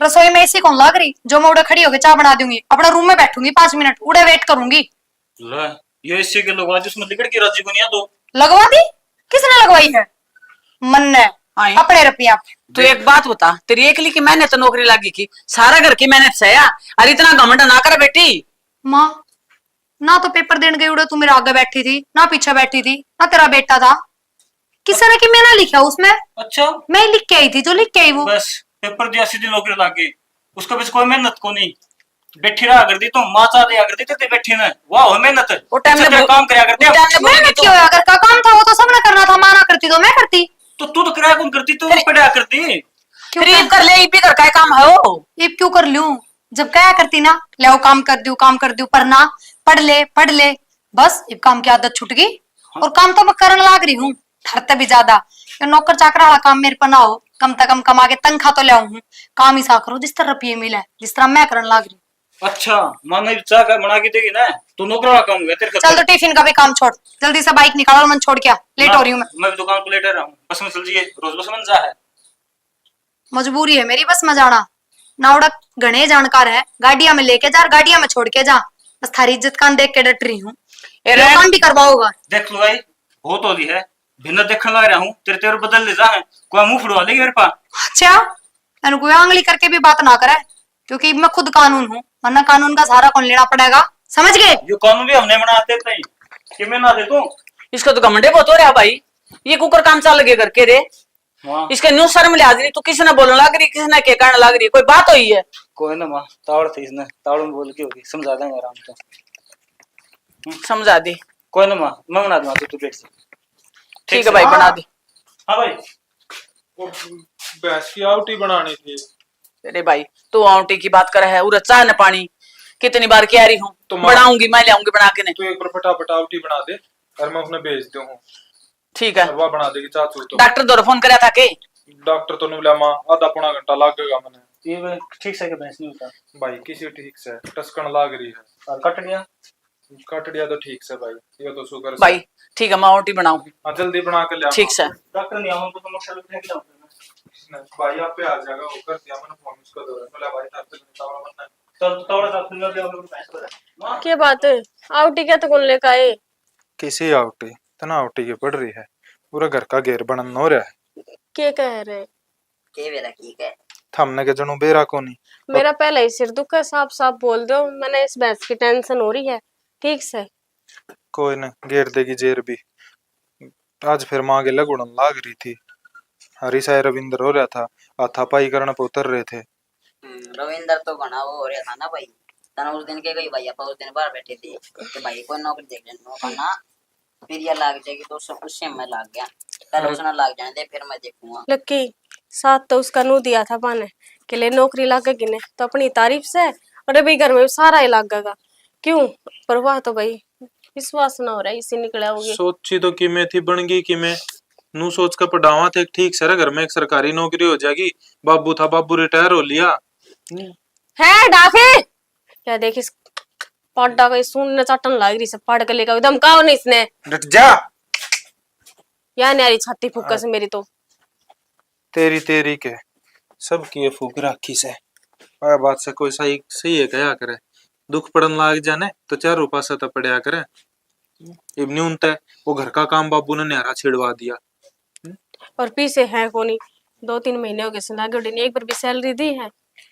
रसोई में ऐसी कौन लग रही जो मैं उड़े खड़ी होकर चाय बना दूंगी? अपना रूम में बैठूंगी 5 मिनट, उड़े वेट करूंगी। ले, ये इससे के लोग आज उसमें लिकड़ के राजी को नहीं आ दो। लगवा दी? किसने लगवाई है? मन ने आई। अपने रुपया। तो एक बात बता, तेरी एकली की मेहनत तो नौकरी लगी की, सारा घर की मेहनत से या? अरे इतना घमंड ना कर बेटी। माँ ना तो पेपर देने गई उड़े तू मेरे आगे बैठी थी, ना पीछे बैठी थी, ना तेरा बेटा था। किसी ने कि मैंने लिखा उसमें? अच्छा मैं लिख के आई थी, जो लिख के आई वो। बस पेपर दिया सीधी नौकरी लग गई, उसका बीच कोई मेहनत को नहीं। बैठी रहा कर दी तो माँ चाह दिया कर दी ते बैठी ना, वाह हो मेहनत। वो टाइम अच्छा, में तेरा काम करया करते मेहनत क्यों है? अगर का काम था वो तो सबने करना था, माना करती तो मैं करती। तो तू तो किराया कौन करती, तू पढ़ा करती। क्यों फिर कर ले, भी कर, काय काम है वो? ये क्यों कर लूं? जब क्या करती ना, ले काम कर दूं काम कर दूं, पर ना पढ़ ले बस। ये काम की आदत छूट गई और काम तो मैं करने लाग रही हूँ, ठरते भी ज्यादा। ये नौकर चाकर वाला काम मेरे पर ना हो, कम से कम कमा के तनख्वाह तो ले आऊं, काम ही सा करो जिस तरह रुपये मिले, जिस तरह मैं करने लाग रही हूँ। अच्छा माना चाह का बना के देगी ना, तू नौकर वाला काम है तेरे। चल तो टिफिन का भी काम छोड़, जल्दी से बाइक निकालो, मन छोड़ क्या, लेट हो रही हूँ मैं दुकान पर लेट रहा हूँ, बस में चल जाइए, रोज बस में जा है। मजबूरी है मेरी बस में जाना। नावड़ा घने जानकार है, गाड़िया में लेके जा, गाड़िया में छोड़ के जा, बस थारी इज्जत कान देख के डट रही हूँ। काम भी करवाओगा? देख लो भाई बहुत होली है, भिन्न देखने लग रहा हूँ, तेरे तेरे बदल ले जा है, कोई मुंह फुड़वा लेगी मेरे पास। अच्छा मैंने कोई आंगली करके भी बात ना करे, क्योंकि मैं खुद कानून हूँ, वरना कानून का सहारा कौन लेना पड़ेगा, समझ गए? ये कानून भी हमने बनाते थे कि मैं ना दे तू। इसका तो घमंडे बहुत हो रहा भाई, ये कुकर काम चाल लगे करके रे। इसके न्यू शर्म लिहाज रही, तू किसी ने बोलने लग रही, किसी ने के कहने लग रही, कोई बात हुई है? कोई ना माँ, तावड़ थी इसने, तावड़ में बोल के होगी, समझा देंगे आराम से। समझा दी। कोई ना माँ, मैं बना दूंगा तू पेट से। ठीक है भाई बना दी। हाँ भाई भैंस की आउटी बनानी थी। अरे भाई तू आउटी की बात कर है, उरा चाय न पानी कितनी बार कह रही हूँ, तो बनाऊंगी मैं, ले आऊंगी बना के। नहीं तू एक बार फटाफट आउटी बना दे और मैं उन्हें भेज दूँ, ठीक है, वह बना देगी चाचू। तो डॉक्टर दौर फोन कराया था के? डॉक्टर तो नहीं बोला माँ आधा पौना घंटा लगेगा मैंने। ये ठीक से भैंस नहीं होता भाई किसी ठीक से टसकन लाग रही है। और कट गया। कट गया तो ठीक से भाई, ये तो शुक्र से। भाई ठीक है, मैं रोटी बनाऊं। हाँ जल्दी बना के ले आओ। ठीक से। डॉक्टर नहीं आऊंगा तो मोटरसाइकिल फेंक लाऊंगा। भाई आप पे आ जाएगा, वो कर दिया मैंने फोन उसको दो। बोला भाई तार से निकालना मत। तो थोड़ा सा खुला दे और भैंस को। क्या बात है, आउटी क्या तो कौन लेकर आए? किसी आउटी तना आउटी की पड़ रही है, पूरा घर का घेर बनन हो रहा है। क्या कह रहे? के बेरा की है थमने के जनू बेरा को नहीं। मेरा पहले ही सिर दुख है, साफ साफ बोल दो। मैंने इस भैंस की टेंशन हो रही है ठीक से। कोई न घेर देगी जेर भी। आज फिर माँ के लगुड़न लाग रही थी। हरी साई रविंद्र हो रहा था, हाथापाई करने पे उतर रहे थे। रविंदर तो घना वो हो रहा था ना भाई। तना उस दिन के गई भाई, अपन उस दिन बाहर बैठे थे कि भाई कोई नौकरी देख लेना कहना फिर ये लाग जाएगी। तो सब उससे मैं लाग गया, पहले उसने लाग जाने दे फिर मैं देखूंगा। लक्की साथ तो उसका नू दिया था पाने के लिए नौकरी लागेगी ने तो अपनी तारीफ से, और अभी घर में सारा ही लागेगा। क्यों परवाह तो भाई विश्वास ना हो रहा है, इसी निकला होगी। सोची तो कि मैं थी बन गई कि मैं नू सोच कर पढ़ावा थे ठीक से घर में एक सरकारी नौकरी हो जाएगी। बाबू था, बाबू रिटायर हो लिया। है डाफे क्या देखिस पड्डा का सुनने चटन लाग रही से पढ़ के लेकर एकदम काओ नहीं इसने। डट जा। या न्यारी छाती फुक्का से मेरी तो। तेरी तेरी के सब किए फूक राखी से। और बात से कोई सही सही है क्या करे। दुख पड़न लाग जाने तो 4 रुपया से तो पड़या करे। इबनी उनते वो घर का काम बाबू ने न्यारा छिड़वा दिया। और पीछे है कोनी 2-3 महीने हो गए सलागड़ी ने एक बार भी सैलरी दी है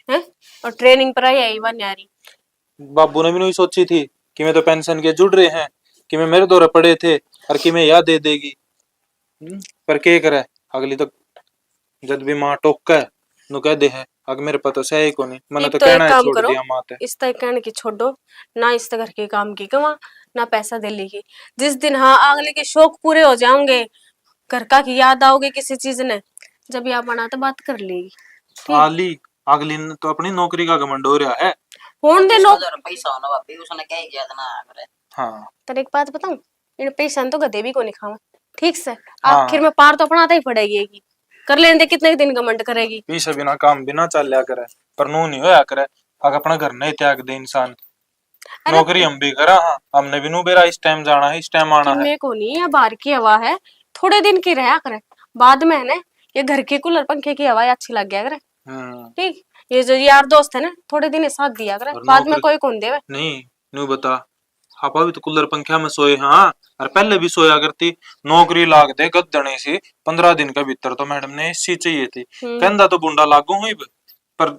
हैं? और ट्रेनिंग पर आई है वन यारी। बाबू ने भी नहीं सोची थी कि मैं तो पेंशन के जुड़ रहे हैं, कि मैं मेरे दौरे पड़े थे और कि मैं याद दे देगी। पर के करे अगली तो जब भी माँ टोक के नु कह दे है अगर मेरे पता से ही को नहीं मैंने एक तो तो कहना एक है काम छोड़ करो, दिया माते। इस तरह कहने की छोड़ो ना, इस तरह के काम की कमा ना पैसा दे लेगी। जिस दिन हाँ अगले के शौक पूरे हो जाओगे, घर का की याद आओगे किसी चीज ने, जब यहाँ बना तो बात कर लेगी। ठीक आली अगली ने तो अपनी नौकरी का घमंड हो रहा है। होन दे उसका नो। जो पैसा होना बापी उसने क्या ही किया था ना करे। हाँ तेरे एक बात बताऊं, इन पैसा तो गधे भी को नहीं खावा ठीक से। हाँ। आखिर में पार तो अपना आता ही पड़ेगी। कर लेने दे कितने दिन घमंड करेगी। पीछे बिना काम बिना चल लिया करे पर नू नहीं होया करे। अगर अपना घर नहीं त्याग दे इंसान। अरे नौकरी हम भी करा, हाँ हमने भी नू बेरा इस टाइम जाना है इस टाइम आना है। मेरे को नहीं है, बाहर की हवा है थोड़े दिन की रहा करे, बाद में है ना ये घर के कूलर पंखे की हवा अच्छी लग गया करे। ठीक, ये जो यार दोस्त है ना थोड़े दिन साथ दिया करे, और बाद में नौकरी कोई कौन देवे। नहीं नू बता आपा भी तो कूलर पंखा में सोए हाँ, और पहले भी सोया करती। नौकरी लाग दे गद्दने से 15 दिन के भीतर तो मैडम ने एसी चाहिए थी। कहंदा तो बुंडा लागू हुई पर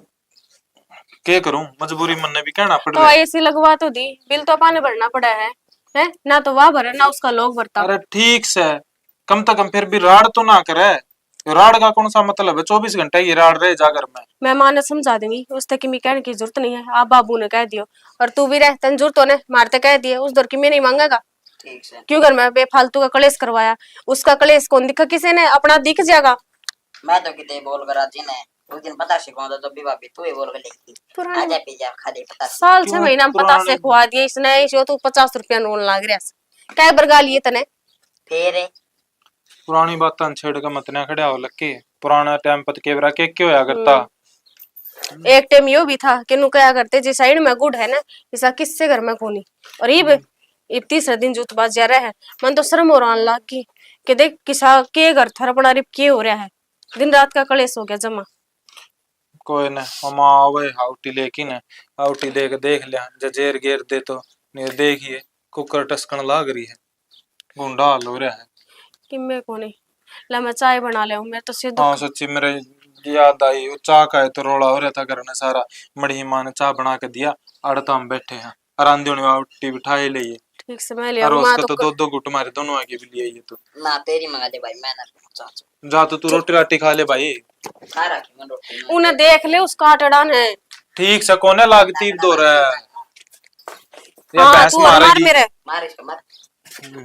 क्या करूं मजबूरी मन ने भी कहना पड़ तो रहा। एसी लगवा तो दी, बिल तो पाने भरना पड़ा है ना, तो वह भरे ना उसका लोग भरता। अरे ठीक से कम से कम फिर भी राड़ तो ना करे। राड़ का कौन सा मतलब है, 24 घंटे ये राड़ रहे जा घर में। मैं माँ ने समझा दूंगी, उस तक की कहने की जरूरत नहीं है। आप बाबू ने कह दियो और तू भी रह तन जरूरत होने मारते कह दिए उस दौर की मैं नहीं मांगेगा। ठीक से क्यों घर में बेफालतू का कलेश करवाया, उसका कलेश कौन दिखा किसी ने, अपना दिख जाएगा। मैं तो कितने बोल कर राजी ने उस दिन पता सिखाऊंगा तो भी भाभी तू ही बोल कर लेगी पुरानी आजा पिज्जा खा दे पता साल क्यों 6 महीना में पता पुराने- से खुआ दिया इसने, इसो तू 50 रुपया नोन लाग रहा क्या बरगा लिए तने। फिर पुरानी बात छेड़ के मत ना खड़ा हो लक्की। पुराना टाइम पत के बरा के क्यों होया करता। एक टाइम यो भी था कि नु क्या करते जिस साइड में गुड़ है ना ऐसा किससे घर में कोनी। और इब तीसरे दिन जूत बाज जा रहा है, मन तो शर्म और आने लग गई कि देख किसा के घर थर अपना रिप के हो रहा है, दिन रात का कलेश हो गया जमा। कोई न मामा आवे हाउटी लेकिन हाउटी देख देख लिया जजेर गेर दे तो नहीं देखिए कुकर टसकन लाग रही है। गुंडा हाल हो रहा है। कि मैं कोनी ला मैं चाय बना ले मैं तो सिर्फ हाँ सच्ची मेरे याद आई वो चाह का है तो रोला हो रहा था घर में सारा। मड़ी माँ ने चाह बना के दिया, अड़ता हम बैठे हैं आराम हाउटी बिठाए ले ठीक से मैं लिया और मां उसका तो तो 2-2 गुट मारे दोनों आगे भी लिए ये तो। ना तेरी मंगा दे भाई मैं ना चाचा जा तो तू रोटी राटी खा ले भाई। खा रखी मैं रोटी उन्हें देख ले उसका आटड़ा ने। ठीक से कोने लागती दो रहा है ये हाँ भैंस तू और मार मारेगी। मेरे मार इसको मार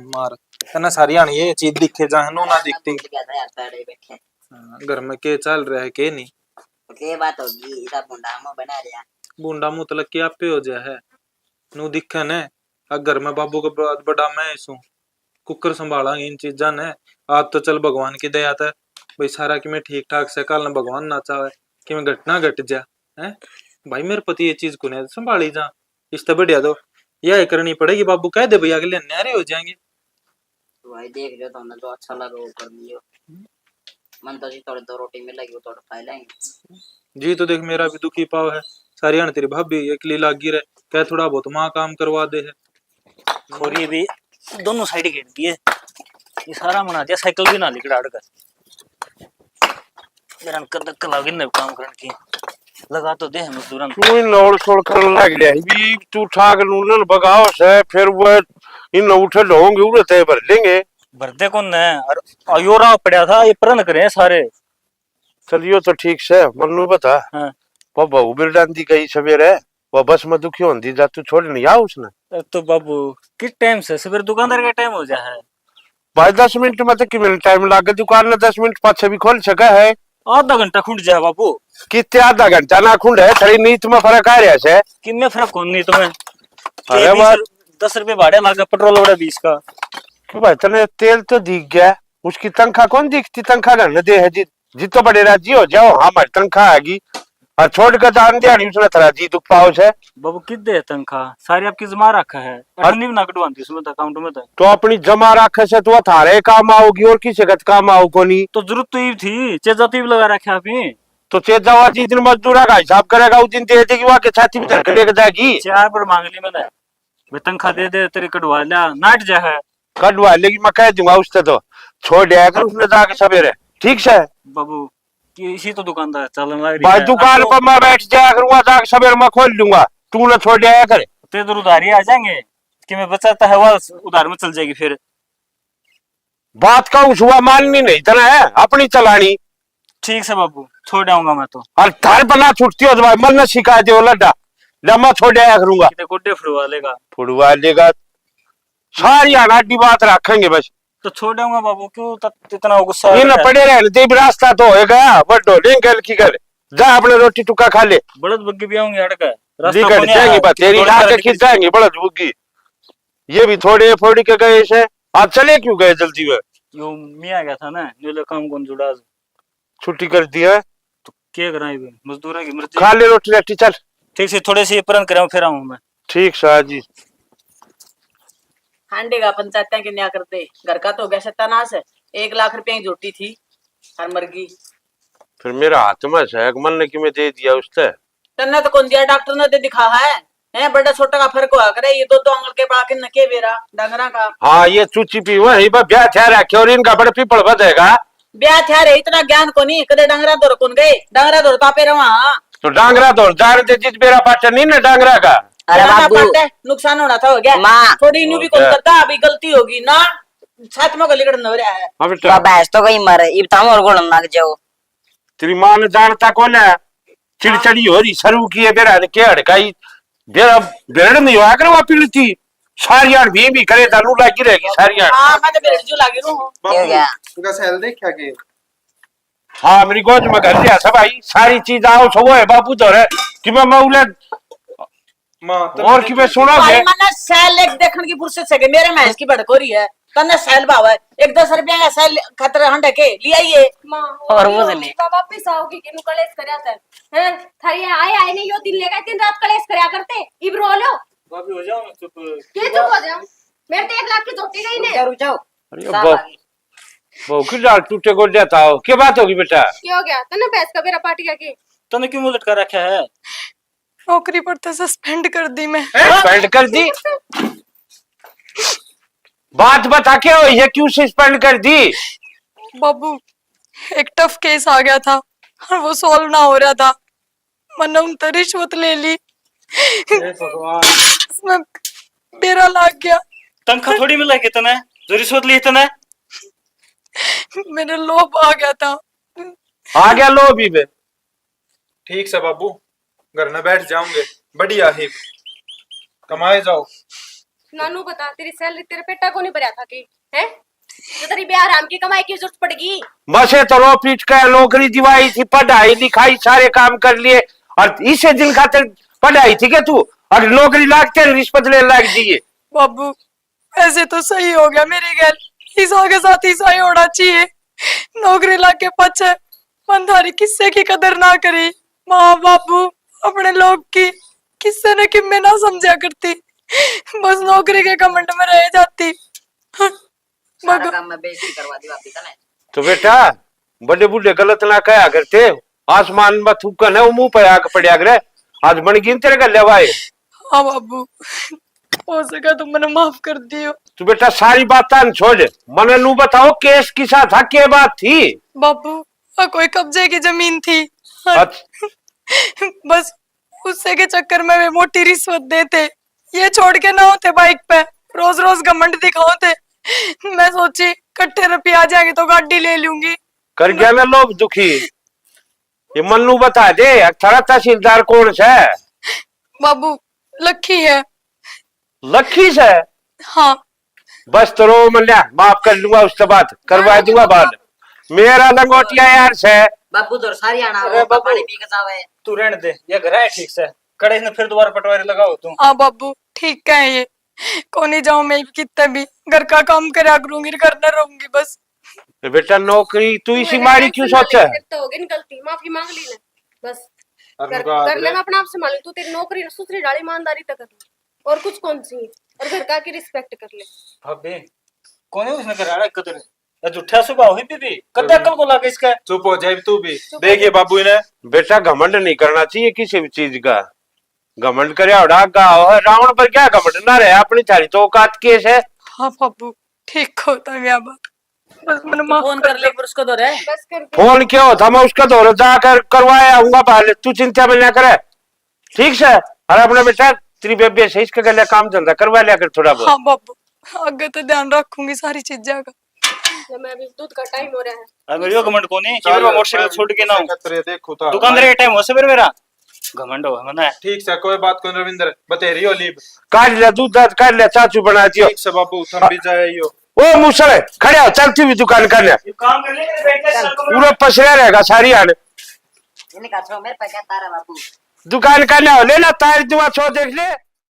मार तना सारी आनी ये चीज दिखे जाए नो ना दिखती। क्या था यार पैरे बैठे हाँ, घर में के चल रहा है के नहीं। के बात होगी सब मुंडा हम बना रहा बूंडा मुतलक की आपे हो जाए है नु दिखे ने। घर में बाबू का बड़ा मैं इसू कुकर संभाला इन चीजा ने। आज तो चल भगवान की दया था भाई सारा कि मैं ठीक ठाक से कल न भगवान ना चाहे कि मैं घटना घट जा है भाई मेरे पति ये चीज को नहीं संभाली जा इससे बढ़िया तो यह करनी पड़ेगी बाबू कह दे भैया अगले न्यारे हो जाएंगे। भाई देख लो तुमने जो अच्छा लगा वो कर लियो। मन तो जी थोड़ी दो रोटी मिलेगी वो थोड़ा खा लेंगे। जी तो देख मेरा भी दुखी पाव है सारी आने तेरी भाभी अकेली लागी रहे क्या थोड़ा बहुत माँ काम करवा दे है। खोरी भी दोनों साइड घेर दिए, ये सारा बना दिया, साइकिल भी ना लिख डाड़ कर मेरा धक्का लगे न काम करने की लगा तो दे मजदूरन तू इन नौड़ छोड़ कर लग गया भी तू ठाक नूनन बगाओ से फिर वो इन उठे लोग उड़ते भर लेंगे भरते कौन है और अयोरा पड़ा था ये प्रण करे सारे। चलियो तो ठीक से मन्नू बता हाँ। वो बहू बिरडांदी गई सवेरे वो बस में दुखी होंदी जा तू छोड़ नहीं आ उसने तो बाबू किस टाइम से सवेरे दुकानदार का टाइम हो जाए है भाई 10 मिनट में तो कि टाइम लागे दुकान में 10 मिनट पाछे भी खोल सका है आधा घंटा खुंड जाए बाबू कितने आधा घंटा ना खुंड है थोड़ी नीत में फर्क आ रहा है किन्ने फर्क कौन नहीं तुम्हें अरे बात 10 रुपए भाड़े लागा पेट्रोल वाला 20 का क्यों भाई तने तेल तो दिख गया उसकी तनख्वाह कौन दिखती तनख्वाह न दे है जी तो बड़े राजी हो जाओ हमारी तनख्वाह आएगी और छोड़ कर दान दिहाड़ी उसने थोड़ा जी दुख पाओ से बाबू कित दे तनख्वाह सारी आपकी जमा रखा है अटनी भी ना कटवाती उसमें तो अकाउंट में तो अपनी जमा रखे से तो थारे काम आओगी और किसी का काम आओ को नहीं तो जरूरत तो ये थी चेजा तो लगा रखे आपने तो चेत जावा जिस दिन मजदूरा का हिसाब करेगा उस दिन दे देगी वहां के छाती में धड़क लेकर जाएगी 4 पर मांग ली मैंने वे तनख्वाह दे दे तेरे कटवा लिया नाट जा है कटवा लेगी मैं कह दूंगा उससे तो छोड़ दिया कर उसने जाके सवेरे ठीक से बाबू कि इसी तो दुकानदार चलन लग रही भाई है दुकान पर मैं बैठ जाया करूंगा जाके सवेरे मैं खोल लूंगा तू ना छोड़ दिया करे ते इधर उधारी आ जाएंगे कि मैं बचाता है वो उधार में चल जाएगी फिर बात का उस हुआ माननी नहीं तना है अपनी चलानी ठीक से बाबू छोड़ आऊंगा मैं तो और थार बना छुटती हो तो भाई मन न शिकायत हो लड्डा लम्बा छोड़ दिया करूंगा कितने गुड्डे फुड़वा लेगा फुड़वा लेगा सारी अनाडी बात रखेंगे बस तो छोड़ आऊंगा बाबू क्यों इतना गुस्सा ये न पड़े रहे देव रास्ता तो होएगा बड्डो लेंगे की कर जा अपने रोटी टुक्का खा ले बड़द बग्गी भी आऊंगी अड़का निकल जाएंगे बात तेरी रात खिंच जाएंगे बड़द बुग्गी ये भी थोड़े फोड़ी के गए से आप चले क्यों गए जल्दी में यो मियाँ गया था ना नीले काम कौन जुड़ा छुट्टी कर दी है तो क्या कराई मजदूर की मर्जी खा ले रोटी रोटी चल ठीक से थोड़े से प्रण कराऊं फिर आऊं मैं ठीक शाह जी हांडे का पंचायतें के न्या करते घर का तो हो गया सत्यानाश है 1 लाख रुपया की झोटी थी हर मरगी फिर मेरा हाथ में है मन ने कि मैं दे दिया उससे तन्ने तो कौन दिया डॉक्टर ने दे दिखा है बड़ा छोटा का फर्क हुआ करे ये दो आंगल के बाकी न के बेरा डंगरा का हाँ ये चूची पी वही ब्याह थे रखे और इनका बड़ा पीपल बधेगा ब्याह थे रे इतना ज्ञान को नहीं कदे डंगरा दौड़ कौन गए डंगरा दौड़ तापे रवा तो डांगरा दौड़ जा रहे जिस बेरा पाचा नहीं ना डांगरा का अरे बाबू नुकसान होना था हो गया माँ थोड़ी इन्हें भी कौन करता अभी गलती होगी ना छत में गली कड़न हो रहा है हाँ बेटा भैंस तो कहीं मरे इब ताम और गोड़ लग जाओ तेरी माँ ने जानता कौन है चिड़चड़ी हो रही सरू की है बेरा ने क्या हड़काई बेरा बेरड़ नहीं हुआ कर वो पीड़ती सारियां भी करे दालू लागी रहेगी सारियां हां मैं तो बेरड़ जो लागी रू क्या गया उनका सेल देख क्या के हाँ मेरी गोद में घर लिया सब भाई सारी चीज आओ सब है बापू तो है कि मैं मौले मां और कि मैं सुना भाई मैंने सेल एक देखने की फुर्सत से मेरे महज की भड़कोरी है तन्ने सेल भाव है 1-10 रुपया का सेल खतरे हंडे के लिया ये और वो ले वापस आओगी कि कलेश करया हैं थारी आए नहीं यो दिन लेगा 3 रात कलेश करया करते इब रो लो बाबू हो जाओ चुप के चुप हो जाओ मेरे तो 1 लाख की झोटी गई ने रुक जाओ अरे बहु की डाल टूटे को देता हो क्या बात होगी बेटा क्या हो गया तन्ने पैस का मेरा पार्टी का के तने क्यों मुंह लटका रखा है नौकरी पर तो सस्पेंड कर दी मैं सस्पेंड कर दी बात बता के हो ये क्यों सस्पेंड कर दी बाबू एक टफ केस आ गया था और वो सॉल्व ना हो रहा था मैंने उन तो रिश्वत ले ली भगवान उसमें मेरा लग गया तनख्वाह थोड़ी मिला के तने जो रिश्वत ली तने मेरे लोभ आ गया था आ गया लो भी बे ठीक से बाबू घर में बैठ जाऊंगे बढ़िया ही कमाए जाओ नानू बता तेरी सैलरी तेरे पेटा को नहीं भरया था कि हैं जो तेरी ब्याह आराम की कमाई की जरूरत पड़गी बसे तो रो पीट कर नौकरी दिवाई थी पढ़ाई लिखाई सारे काम कर लिए और इसे दिन खातिर पढ़ाई थी क्या तू और नौकरी लागते रिश्वत ले लाग दिए बाबू ऐसे तो सही हो गया मेरी गल इस आगे साथ ही सही होना चाहिए नौकरी लाके पछे मन थारी किस्से की कदर ना करी। माँ बापू अपने लोग की किस्से ने कि मैं ना समझा करती, बस नौकरी के घमंड में रह जाती। सारा काम में बेइज्जती करवा दी भाभी तने। तो बेटा बड़े बूढ़े गलत ना कहा करते, आसमान में थूकन है वो मुंह पे आके पड़ा करे। आज बन गई तेरे गले भाई। हाँ बाबू, हो सका तो मैंने माफ कर दियो। तू बेटा सारी बातें छोड़, मने नू बताओ केस किसा था, क्या बात थी? बाबू कोई कब्जे की जमीन थी, बस उससे के चक्कर में वे मोटी रिश्वत देते, ये छोड़ के ना होते बाइक पे रोज रोज घमंड दिखाओते। मैं सोची कट्ठे रुपये आ जाएंगे तो गाड़ी ले लूंगी। कर गया ना लोग दुखी। ये मन्नू बता दे थारा तहसीलदार कौन से? बाबू लक्की है। लखी से? हाँ बस तो रो मल्ला, माफ कर लूंगा, उसके बाद करवा दूंगा बात। मेरा लंगोटिया यार से बाबू तो सारी आना अरे बाबू। पानी पी के जावे। तू रहने दे, ये घर है ठीक से, कड़े ने फिर दोबारा पटवारी लगाओ तुम। हाँ बाबू ठीक है, ये कोनी जाऊं मैं कितने भी घर का काम करा करूंगी, घर न रहूंगी बस। बेटा नौकरी तू इसी मारी क्यों सोचा है? तो होगी ना गलती, माफी मांग ली ना बस। अरे कर बाप रे। लेना अपने आप से मालूम, तू तेरी नौकरी न सुथरी डाली ईमानदारी तक कर ले, और कुछ कौन सी है, और घर का की रिस्पेक्ट कर ले। भाभी कौन है उसने करा है कदर? ये झूठा सुबह हुई बीबी, कद अकल को लगे इसका। चुप हो जाए तू भी। देखिए बाबू ने बेटा घमंड नहीं करना चाहिए किसी भी चीज का। घमंड करे गाँव है, रावण पर क्या घमंड ना रहे, अपनी थारी तो औकात केस है। हाँ बाबू ठीक होता है यह बात, बस मैंने माफ फोन कर कर ले पुरुष को दो रे। बस कर फोन क्यों होता, मैं उसका दौर जाकर करवाया आऊंगा पहले, तू चिंता में ना करे ठीक से। और अपना बेटा तेरी बेबे से इसके गले काम धंधा करवा लिया कर थोड़ा बहुत। हाँ बाबू आगे तो ध्यान रखूंगी सारी चीजें का। मैं अभी दूध का टाइम हो रहा है। अब मेरी घमंड को नहीं, कि मोटरसाइकिल छोड़ के ना हूं। देखो तो दुकानदार का टाइम हो से मेरा घमंड हो मना। ठीक से कोई बात को रविंद्र बतेरी हो लीब। काट ले दूध दाद काट ले, चाचू बना दियो। ठीक से बाबू थम भी जाए यो। ओ मुसले खड़े हो, चलती हुई दुकान कर ले, काम कर ले बैठ पूरा पसरा रहेगा सारी आने। इन्हें कहा मेरे पे क्या तारा बाबू। दुकान करने हो लेना तार दुआ छो देख ले।